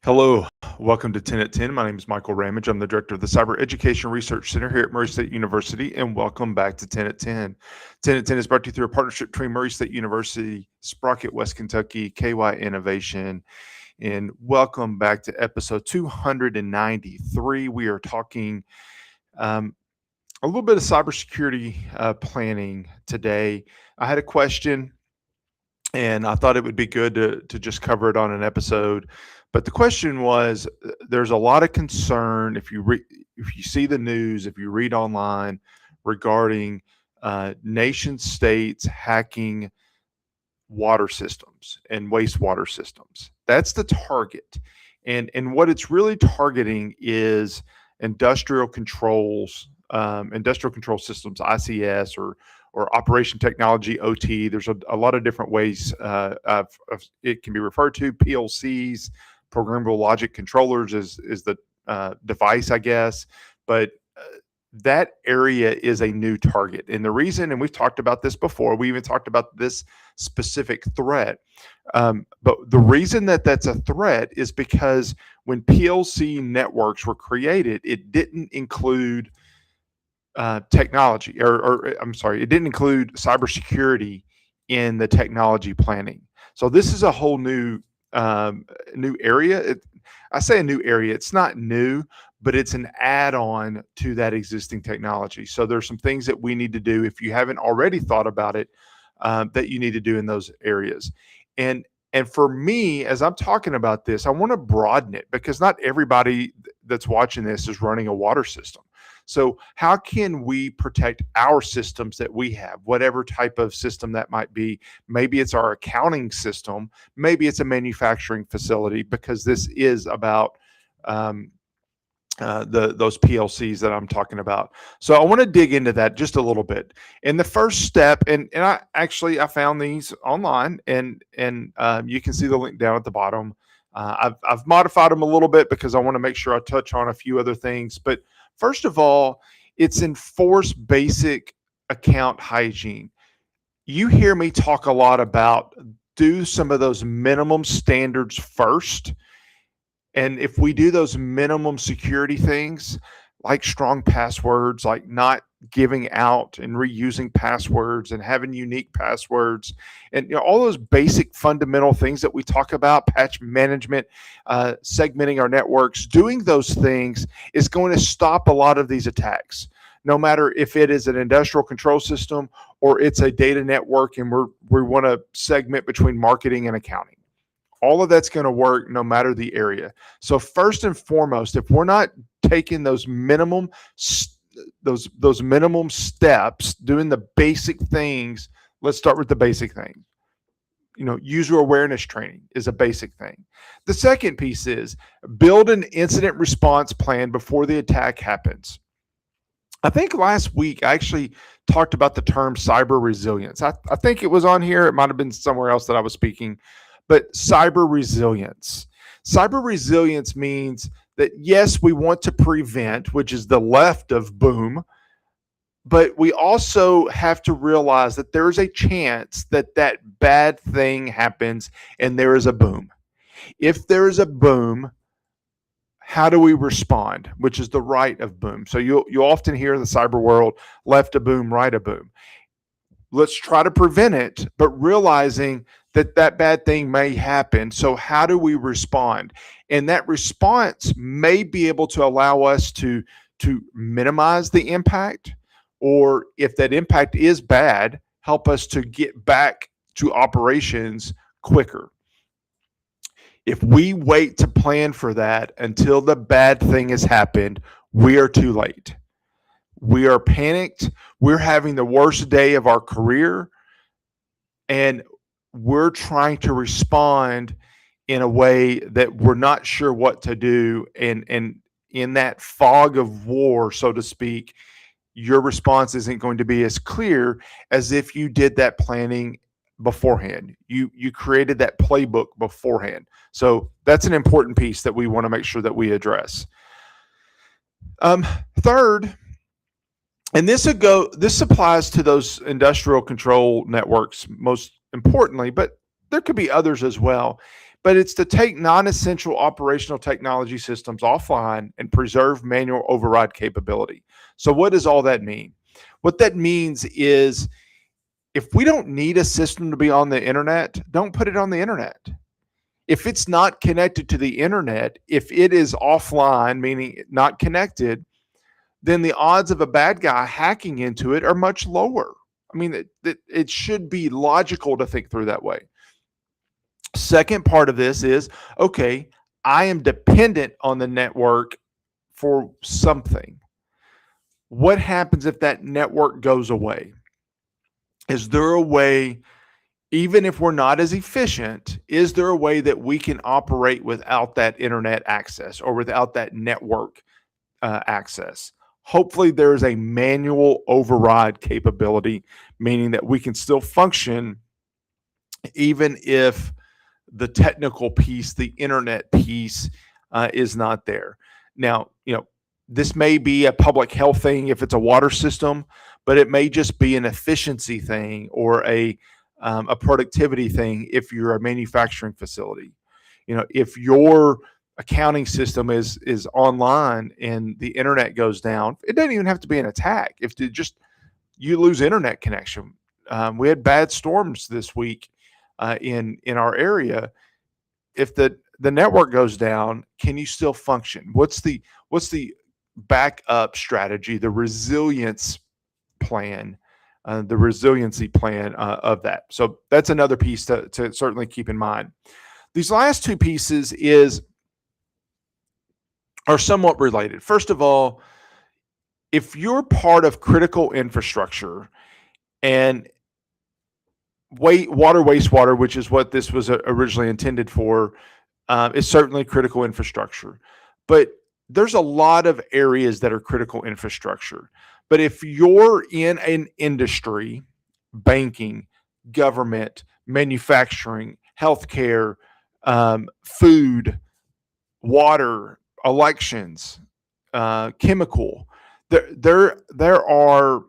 Hello, welcome to 10 at 10. My name is Michael Ramage. I'm the director of the Cyber Education Research Center here at Murray State University, and welcome back to 10 at 10. 10 at 10 is brought to you through a partnership between Murray State University, Sprocket, West Kentucky, KY Innovation, and welcome back to episode 293. We are talking a little bit of cybersecurity planning today. I had a question and I thought it would be good to just cover it on an episode. But the question was, there's a lot of concern if you see the news, if you read online regarding nation states hacking water systems and wastewater systems. That's the target, and what it's really targeting is industrial control systems, ICS or operation technology, OT. There's a lot of different ways of it can be referred to. PLCs, programmable logic controllers, is the device, I guess. But that area is a new target. And the reason, and we've talked about this before, we even talked about this specific threat. But the reason that that's a threat is because when PLC networks were created, it didn't include technology, or I'm sorry, it didn't include cybersecurity in the technology planning. So this is a whole new area. I say a new area. It's not new, but it's an add-on to that existing technology. So there's some things that we need to do if you haven't already thought about it, that you need to do in those areas. And for me, as I'm talking about this, I want to broaden it because not everybody that's watching this is running a water system. So how can we protect our systems that we have, whatever type of system that might be? Maybe it's our accounting system, maybe it's a manufacturing facility, because this is about those PLCs that I'm talking about. So I want to dig into that just a little bit. And the first step, and I found these online, and you can see the link down at the bottom. I've modified them a little bit because I want to make sure I touch on a few other things. But first of all, it's enforce basic account hygiene. You hear me talk a lot about do some of those minimum standards first. And if we do those minimum security things, like strong passwords, like not giving out and reusing passwords and having unique passwords, and all those basic fundamental things that we talk about, patch management, segmenting our networks, doing those things is going to stop a lot of these attacks. No matter if it is an industrial control system or it's a data network, and we want to segment between marketing and accounting. All of that's going to work no matter the area. So first and foremost, if we're not taking those minimum steps, doing the basic things, let's start with the basic thing. User awareness training is a basic thing. The second piece is build an incident response plan before the attack happens. I think last week I actually talked about the term cyber resilience. I think it was on here. It might have been somewhere else that I was speaking. But cyber resilience. Cyber resilience means that, yes, we want to prevent, which is the left of boom, but we also have to realize that there is a chance that that bad thing happens and there is a boom. If there is a boom, how do we respond, which is the right of boom? So you often hear in the cyber world, left a boom, right a boom. Let's try to prevent it, but realizing that bad thing may happen. So how do we respond? And that response may be able to allow us to minimize the impact, or if that impact is bad, help us to get back to operations quicker. If we wait to plan for that until the bad thing has happened, we are too late. We are panicked. We're having the worst day of our career, and we're trying to respond in a way that we're not sure what to do. And in that fog of war, so to speak, your response isn't going to be as clear as if you did that planning beforehand. You created that playbook beforehand. So that's an important piece that we want to make sure that we address. Third, and this applies to those industrial control networks most importantly, but there could be others as well. but it's to take non-essential operational technology systems offline and preserve manual override capability. So what does all that mean? What that means is if we don't need a system to be on the internet, don't put it on the internet. If it's not connected to the internet, if it is offline, meaning not connected, then the odds of a bad guy hacking into it are much lower. I mean, it should be logical to think through that way. Second part of this is, okay, I am dependent on the network for something. What happens if that network goes away? Is there a way, even if we're not as efficient, is there a way that we can operate without that internet access or without that network access? Hopefully, there's a manual override capability, meaning that we can still function even if the technical piece, the internet piece, is not there. Now, this may be a public health thing if it's a water system, but it may just be an efficiency thing or a productivity thing if you're a manufacturing facility. If your accounting system is online and the internet goes down, it doesn't even have to be an attack. If you lose internet connection, we had bad storms this week in our area. If the network goes down, can you still function? What's the backup strategy, the resilience plan, the resiliency plan of that? So that's another piece to certainly keep in mind. These last two pieces are somewhat related. First of all, if you're part of critical infrastructure and water, wastewater, which is what this was originally intended for, is certainly critical infrastructure. But there's a lot of areas that are critical infrastructure. But if you're in an industry, banking, government, manufacturing, healthcare, food, water, elections, chemical, there are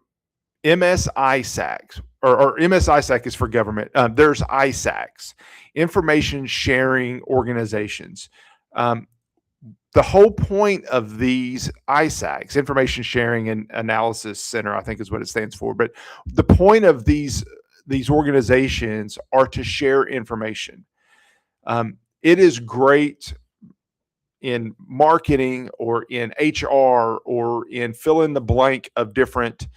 MS ISACs, or MS ISAC is for government. There's ISACs, information sharing organizations. The whole point of these ISACs, Information Sharing and Analysis Center, I think is what it stands for. But the point of these organizations are to share information. It is great in marketing or in HR or in fill in the blank of different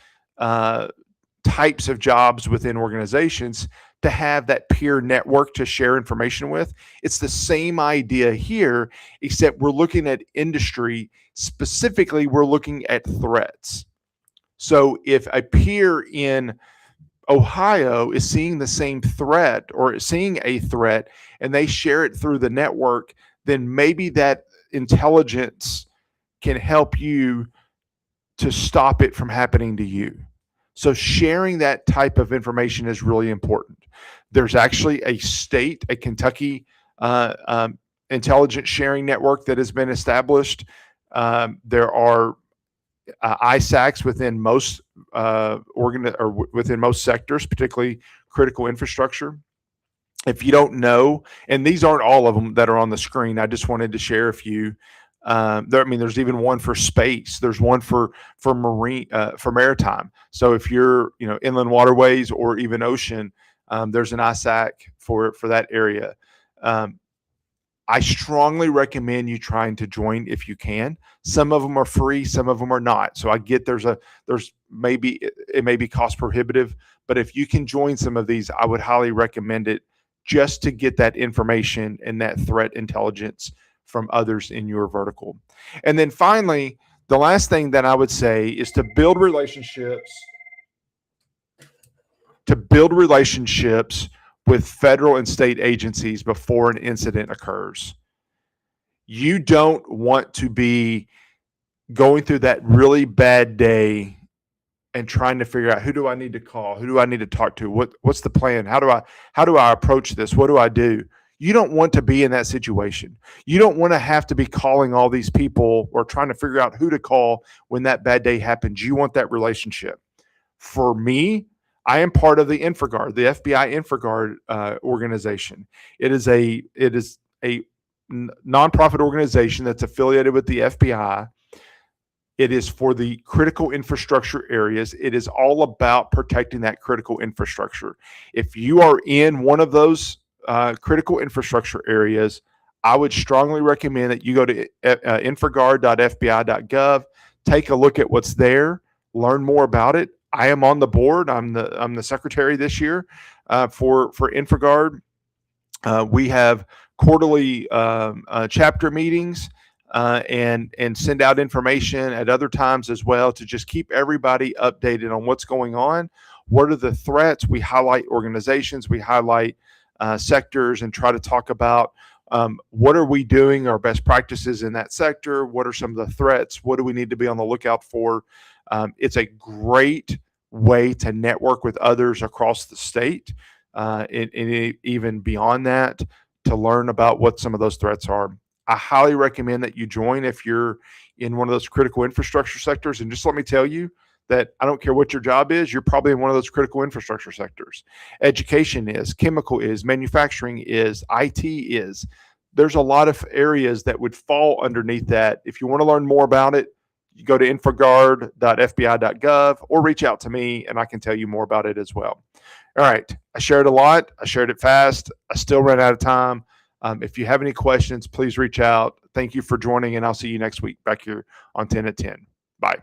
types of jobs within organizations to have that peer network to share information with. It's the same idea here, except we're looking at industry. Specifically, we're looking at threats. So if a peer in Ohio is seeing the same threat or seeing a threat and they share it through the network, then maybe that intelligence can help you to stop it from happening to you. So sharing that type of information is really important. There's actually a Kentucky intelligence sharing network that has been established. There are ISACs within most within most sectors, particularly critical infrastructure. If you don't know, and these aren't all of them that are on the screen, I just wanted to share a few. There's even one for space. There's one for marine, for maritime. So if you're, inland waterways or even ocean, there's an ISAC for that area. I strongly recommend you trying to join if you can. Some of them are free, some of them are not. So I get it may be cost prohibitive, but if you can join some of these, I would highly recommend it just to get that information and that threat intelligence from others in your vertical. And then finally, the last thing that I would say is to build relationships with federal and state agencies before an incident occurs. You don't want to be going through that really bad day and trying to figure out, who do I need to call? Who do I need to talk to? What's the plan? How do I approach this? What do I do? You don't want to be in that situation. You don't want to have to be calling all these people or trying to figure out who to call when that bad day happens. You want that relationship. For me, I am part of the InfraGard, the FBI InfraGard organization. It is a nonprofit organization that's affiliated with the FBI. It is for the critical infrastructure areas. It is all about protecting that critical infrastructure. If you are in one of those critical infrastructure areas, I would strongly recommend that you go to infraguard.fbi.gov, take a look at what's there, learn more about it. I am on the board. I'm the secretary this year for InfraGuard. We have quarterly chapter meetings and send out information at other times as well to just keep everybody updated on what's going on. What are the threats? We highlight organizations, we highlight sectors, and try to talk about what are we doing, our best practices in that sector. What are some of the threats? What do we need to be on the lookout for? It's a great way to network with others across the state and even beyond that to learn about what some of those threats are. I highly recommend that you join if you're in one of those critical infrastructure sectors. And just let me tell you that I don't care what your job is, you're probably in one of those critical infrastructure sectors. Education is, chemical is, manufacturing is, IT is. There's a lot of areas that would fall underneath that. If you want to learn more about it, you go to infraguard.fbi.gov or reach out to me and I can tell you more about it as well. All right. I shared a lot. I shared it fast. I still ran out of time. If you have any questions, please reach out. Thank you for joining, and I'll see you next week back here on 10 at 10. Bye.